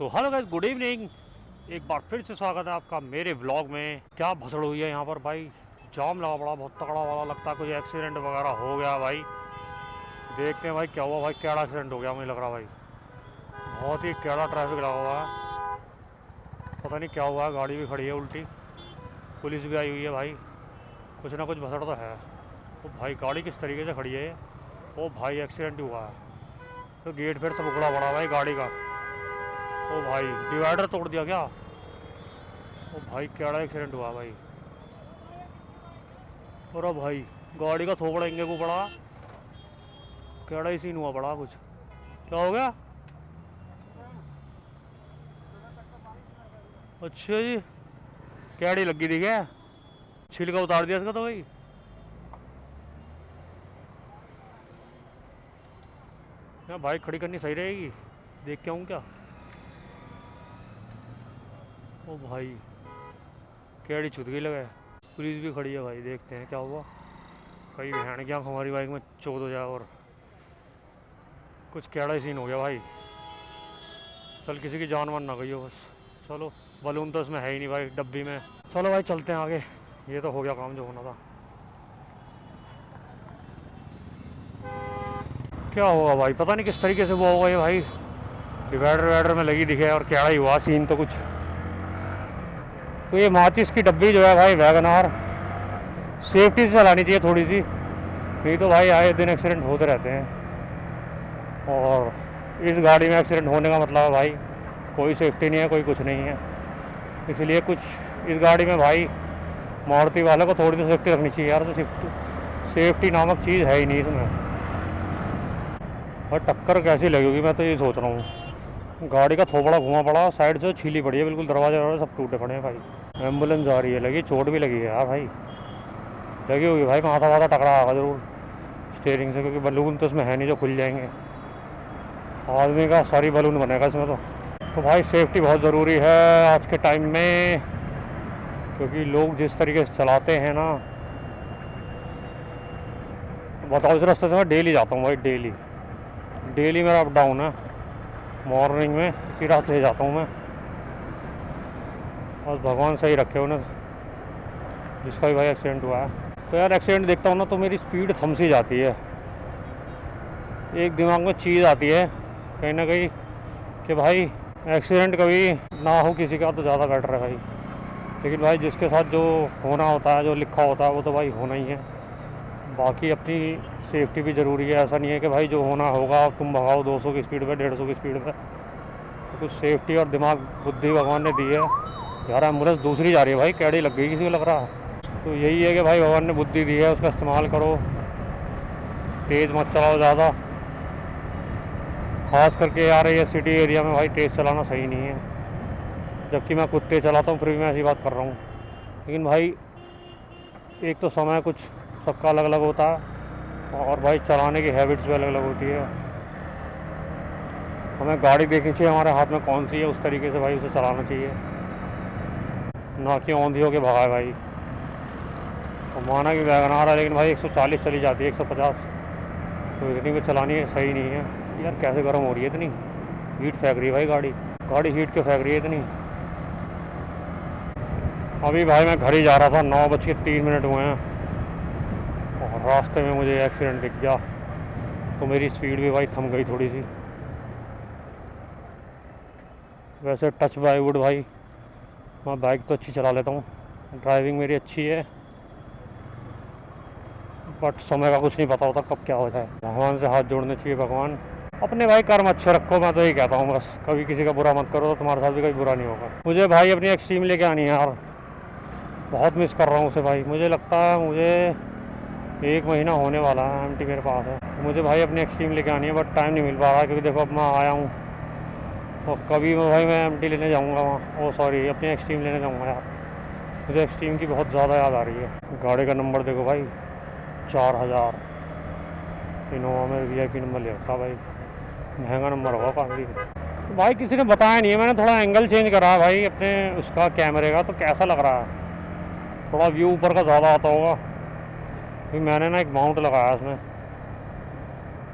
तो hello guys, good evening. एक बार फिर से स्वागत है आपका मेरे व्लॉग में। क्या भसड़ हुई है यहाँ पर भाई, जाम लगा पड़ा बहुत तगड़ा वाला, लगता है कुछ एक्सीडेंट वगैरह हो गया भाई। देखते हैं भाई क्या हुआ भाई, कैड़ा एक्सीडेंट हो गया मुझे लग रहा भाई। बहुत ही कैड़ा ट्रैफिक लगा हुआ है, पता नहीं क्या हुआ है। गाड़ी भी खड़ी है उल्टी, पुलिस भी आई हुई है भाई, कुछ ना कुछ भसड़ तो है। तो भाई गाड़ी किस तरीके से खड़ी है। ओ भाई एक्सीडेंट हुआ है, तो गेट फिर सब उखड़ा पड़ा भाई गाड़ी का। ओ भाई डिवाइडर तोड़ दिया क्या। ओ भाई कैड़ा एक्सीडेंट हुआ भाई। और भाई गाड़ी का थोपड़ा इंगे को पड़ा, कैड़ा ही सीन हुआ पड़ा। कुछ क्या हो गया। अच्छा जी, कैड़ी लगी थी क्या, छिलका उतार दिया इसका तो भाई। क्या भाई खड़ी करनी सही रहेगी, देख के आऊँ क्या। ओ भाई कैड़ी छुट गई लगा है। पुलिस भी खड़ी है भाई, देखते हैं क्या हुआ। कहीं बहन क्या हमारी बाइक में चोट हो जाए और कुछ कैड़ा ही सीन हो गया भाई। चल किसी की जान वान ना गई हो बस। चलो बलून तो इसमें है ही नहीं भाई डब्बी में। चलो भाई चलते हैं आगे, ये तो हो गया काम जो होना था। क्या होगा भाई, पता नहीं किस तरीके से वो होगा ये भाई। डिवाइडर वाइडर में लगी दिखे और कैड़ा ही हुआ सीन तो कुछ। तो ये माचिस की डब्बी जो है भाई वैगनार, सेफ्टी से चलानी चाहिए थोड़ी सी, नहीं तो भाई आए दिन एक्सीडेंट होते रहते हैं। और इस गाड़ी में एक्सीडेंट होने का मतलब है भाई कोई सेफ्टी नहीं है, कोई कुछ नहीं है। इसलिए कुछ इस गाड़ी में भाई मारुति वालों को थोड़ी सी सेफ्टी रखनी चाहिए यार। तो सेफ्टी नामक चीज़ है ही नहीं इसमें। और टक्कर कैसी लगेगी मैं तो ये सोच रहा हूँ। गाड़ी का थोपड़ा घुमा पड़ा, साइड से छीली पड़ी है बिल्कुल, दरवाजे सब टूटे पड़े हैं भाई। एम्बुलेंस आ रही है, लगी चोट भी लगी है यार भाई, लगी होगी भाई, माथा वाथा टकरा होगा जरूर स्टेयरिंग से, क्योंकि बलून तो इसमें है नहीं जो खुल जाएंगे। आदमी का सारी बलून बनेगा इसमें तो भाई सेफ्टी बहुत ज़रूरी है आज के टाइम में, क्योंकि लोग जिस तरीके से चलाते हैं ना। बताओ, इस रास्ते से मैं डेली जाता हूँ भाई, डेली मेरा अप डाउन है। मॉर्निंग में इसी रास्ते से जाता हूँ मैं। बस भगवान सही रखे उन्हें जिसका भी भाई एक्सीडेंट हुआ है। तो यार एक्सीडेंट देखता हूँ ना तो मेरी स्पीड थम सी जाती है। एक दिमाग में चीज़ आती है कहीं ना कहीं कि भाई एक्सीडेंट कभी ना हो किसी का तो ज़्यादा बेटर है भाई। लेकिन भाई जिसके साथ जो होना होता है, जो लिखा होता है वो तो भाई होना ही है। बाकी अपनी सेफ्टी भी ज़रूरी है। ऐसा नहीं है कि भाई जो होना होगा तुम भगाओ 200 की स्पीड पे, 150 की स्पीड पे। तो कुछ सेफ्टी और दिमाग बुद्धि भगवान ने दी है यार। एम्बुलेंस दूसरी जा रही है भाई, कैडी लग गई किसी को लग रहा है। तो यही है कि भाई भगवान ने बुद्धि दी है, उसका इस्तेमाल करो, तेज़ मत चलाओ ज़्यादा। खास करके यार ये सिटी एरिया में भाई तेज़ चलाना सही नहीं है। जबकि मैं खुद तेज़ चलाता हूँ फिर भी मैं ऐसी बात कर रहा हूँ। लेकिन भाई एक तो समय कुछ सबका अलग अलग होता है, और भाई चलाने की हैबिट्स भी अलग अलग होती है। हमें गाड़ी देखनी चाहिए हमारे हाथ में कौन सी है, उस तरीके से भाई उसे चलाना चाहिए, ना कि औंधी होके भगाए भाई। तो माना कि वैगनार है लेकिन भाई 140 चली जाती है, 150, तो इतनी भी चलानी सही नहीं है यार। कैसे गर्म हो रही है इतनी, हीट फेंक रही है भाई गाड़ी हीट क्यों फेंक रही है इतनी। अभी भाई मैं घर ही जा रहा था, 9:03 हुए हैं, और रास्ते में मुझे एक्सीडेंट दिख गया तो मेरी स्पीड भी भाई थम गई थोड़ी सी। वैसे टच बाय वुड भाई मैं बाइक तो अच्छी चला लेता हूँ, ड्राइविंग मेरी अच्छी है, बट समय का कुछ नहीं पता होता कब क्या हो जाए। भगवान से हाथ जोड़ने चाहिए, भगवान अपने भाई कर्म अच्छे रखो, मैं तो यही कहता हूँ बस। कभी किसी का बुरा मत करो तो तुम्हारे साथ भी कभी बुरा नहीं होगा। मुझे भाई अपनी एक्सट्रीम लेके आनी है यार, बहुत मिस कर रहा हूँ उसे भाई। मुझे लगता है मुझे 1 महीना होने वाला है, एमटी मेरे पास है। तो मुझे भाई अपनी एक्सट्रीम लेके आनी है, बट टाइम नहीं मिल पा रहा, क्योंकि देखो अब मैं आया हूँ और कभी मैं भाई मैं एमटी लेने जाऊँगा वहाँ, ओ सॉरी अपनी एक्सट्रीम लेने जाऊँगा यार। मुझे एक्सट्रीम की बहुत ज़्यादा याद आ रही है। गाड़ी का नंबर देखो भाई, 4000, इनोवा में VIP नंबर ले रखा भाई, महंगा नंबर होगा काफ़ी। तो भाई किसी ने बताया नहीं है, मैंने थोड़ा एंगल चेंज करा भाई अपने उसका कैमरे का, तो कैसा लग रहा है, थोड़ा व्यू ऊपर का ज़्यादा आता होगा, क्योंकि मैंने ना एक माउंट लगाया इसमें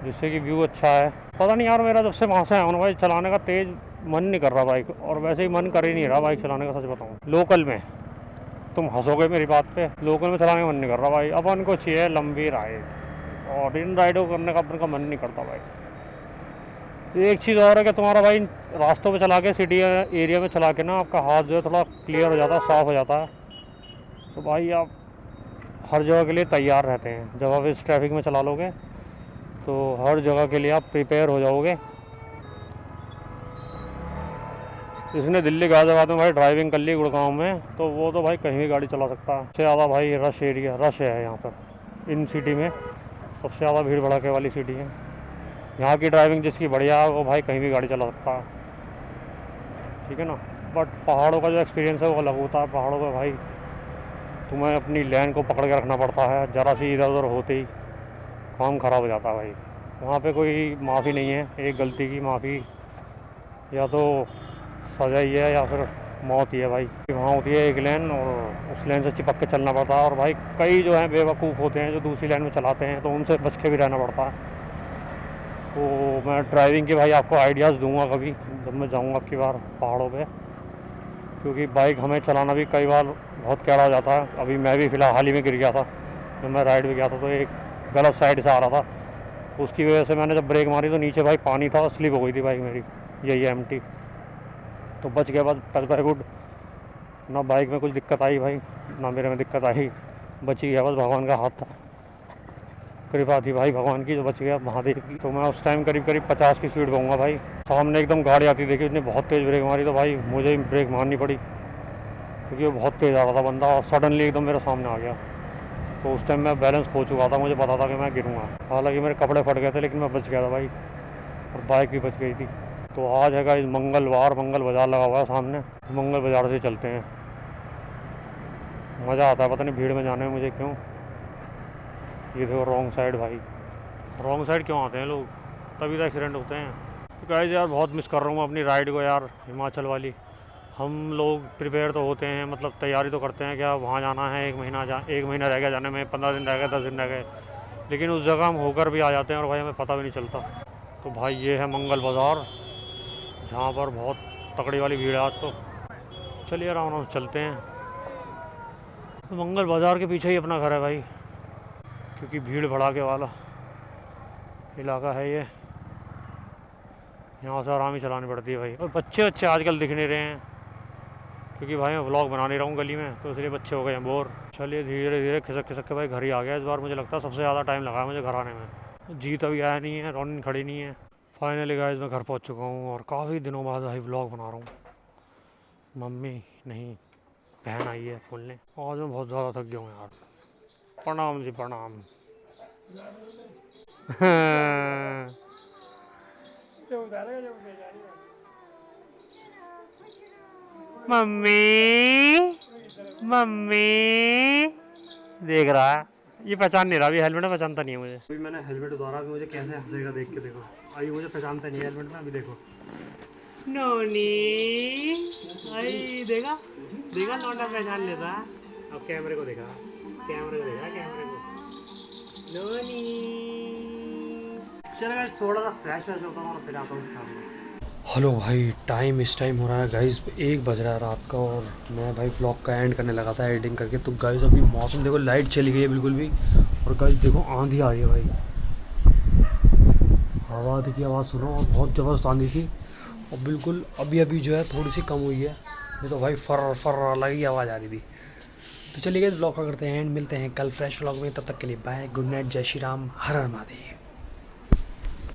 जिससे कि व्यू अच्छा है। पता नहीं यार, मेरा जब से वहाँ से आया हूँ भाई चलाने का तेज़ मन नहीं कर रहा बाइक, और वैसे ही मन कर ही नहीं रहा बाइक चलाने का, सच बताऊँ। लोकल में तुम हंसोगे मेरी बात पे, लोकल में चलाने का मन नहीं कर रहा भाई। अपन को चाहिए लंबी राइड, और इन राइडों करने का अपन का मन नहीं करता भाई। तो एक चीज़ और है कि तुम्हारा भाई रास्तों पे चला के, सिटी एरिया में चला के ना, आपका हाथ जो है थोड़ा क्लियर हो जाता है, साफ़ हो जाता है। तो भाई आप हर जगह के लिए तैयार रहते हैं। जब आप इस ट्रैफिक में चला लोगे तो हर जगह के लिए आप प्रिपेयर हो जाओगे। इसने दिल्ली गाज़ियाबाद में भाई ड्राइविंग कर ली, गुड़गांव में, तो वो तो भाई कहीं भी गाड़ी चला सकता है। सबसे ज़्यादा भाई रश है यहाँ पर, इन सिटी में सबसे ज़्यादा भीड़ भड़ाके वाली सिटी है। यहाँ की ड्राइविंग जिसकी बढ़िया है वो भाई कहीं भी गाड़ी चला सकता है, ठीक है ना। बट पहाड़ों का जो एक्सपीरियंस है वो अलग होता है। पहाड़ों पर भाई तुम्हें अपनी लाइन को पकड़ के रखना पड़ता है, ज़रा सी इधर उधर होते ही काम ख़राब हो जाता है भाई। वहाँ पे कोई माफ़ी नहीं है, एक गलती की माफ़ी या तो सजा ही है या फिर मौत ही है भाई। वहाँ होती है एक लेन, और उस लेन से चिपक के चलना पड़ता है। और भाई कई जो हैं बेवकूफ़ होते हैं जो दूसरी लाइन में चलाते हैं, तो उनसे बच के भी रहना पड़ता है। तो मैं ड्राइविंग के भाई आपको आइडियाज़ दूंगा कभी जब मैं जाऊंगा आपकी बार पहाड़ों पे, क्योंकि बाइक हमें चलाना भी कई बार बहुत कैड़ा हो जाता है। अभी मैं भी फ़िलहाल हाल ही में गिर गया था, जब मैं राइड पे गया था तो एक गलत साइड से आ रहा था, उसकी वजह से मैंने जब ब्रेक मारी तो नीचे भाई पानी था, स्लिप हो गई थी बाइक मेरी, यही एम्प्टी। तो बच गया, बस टच बाय गुड, ना बाइक में कुछ दिक्कत आई भाई, ना मेरे में दिक्कत आई, बच ही गया, बस भगवान का हाथ था, कृपा थी भाई भगवान की, जो बच गया महादेव की। तो मैं उस टाइम करीब 50 की स्पीड पाऊँगा भाई। सामने एकदम गाड़ी आती देखी, उसने बहुत तेज़ ब्रेक मारी, तो भाई मुझे ही ब्रेक मारनी पड़ी, क्योंकि वो बहुत तेज़ आ रहा था बंदा, और सडनली एकदम मेरे सामने आ गया। तो उस टाइम मैं बैलेंस खो चुका था, मुझे पता था कि मैं गिरूँगा। हालांकि मेरे कपड़े फट गए थे, लेकिन मैं बच गया था भाई, और बाइक भी बच गई थी। तो आज है गाइस मंगलवार, मंगल बाज़ार लगा हुआ है सामने, मंगल बाज़ार से चलते हैं। मज़ा आता है, पता नहीं भीड़ में जाने में मुझे क्यों। ये देखो रॉन्ग साइड भाई, रॉन्ग साइड क्यों आते हैं लोग, तभी तो एक्सीडेंट होते हैं। तो गाइस यार बहुत मिस कर रहा हूँ अपनी राइड को यार, हिमाचल वाली। हम लोग प्रिपेयर तो होते हैं, मतलब तैयारी तो करते हैं कि वहाँ जाना है, एक महीना रह गया जाने में, 15 दिन रह गए, 10 दिन रह गए, लेकिन उस जगह हम होकर भी आ जाते हैं और भाई हमें पता भी नहीं चलता। तो भाई ये है मंगल बाज़ार, जहाँ पर बहुत तकड़ी वाली भीड़ है आज। तो चलिए आराम से चलते हैं। तो मंगल बाज़ार के पीछे ही अपना घर है भाई, क्योंकि भीड़ भड़ाके वाला इलाका है ये, यहाँ से आराम ही चलानी पड़ती है भाई। और बच्चे आजकल दिख नहीं रहे हैं, क्योंकि भाई मैं व्लॉग बना नहीं रहा हूँ गली में, तो इसलिए बच्चे हो गए हैं बोर। चलिए धीरे धीरे खिसक के भाई घर ही आ गया इस बार। मुझे लगता है सबसे ज़्यादा टाइम लगा है मुझे घर आने में। जीत अभी आया नहीं है, रोनिन खड़ी नहीं है। फाइनली गाइस मैं घर पहुँच चुका हूँ, और काफ़ी दिनों बाद भाई व्लॉग बना रहा हूँ। मम्मी नहीं, बहन आई है बोलने। आज मैं बहुत ज़्यादा थक गया हूँ यार। प्रणाम जी प्रणाम। मम्मी मम्मी देख रहा है, ये पहचान नहीं रहा अभी, हेलमेट में पहचानता नहीं है मुझे। अभी मैंने हेलमेट उतारा, अभी मुझे कैसे हंसेगा देख के, देखो अभी मुझे पहचानता नहीं है हेलमेट में। अभी देखो नोनी, अरे देखा लौंडा पहचान लेता। अब कैमरे को देखा कैमरे को नोनी। चलो गाइस थोड़ा सा फ्रेश होता हूँ और फिर आता हूँ सामने। हेलो भाई, इस टाइम हो रहा है गाइस 1 बज रहा है रात का, और मैं भाई व्लॉग का एंड करने लगा था एडिटिंग करके। तो गाइस अभी मौसम देखो, लाइट चली गई है बिल्कुल भी, और गाइस देखो आंधी आ रही है भाई, हवा की आवाज़ सुनो, और बहुत ज़बरदस्त आंधी थी। और बिल्कुल अभी जो है थोड़ी सी कम हुई है, नहीं तो भाई फर लगी आवाज़ आ रही थी। तो चलिए गाइस व्लॉग का करते हैं एंड, मिलते हैं कल फ्रेश व्लॉग में। तब तक के लिए बाय, गुड नाइट, जय श्री राम, हर हर महादेव।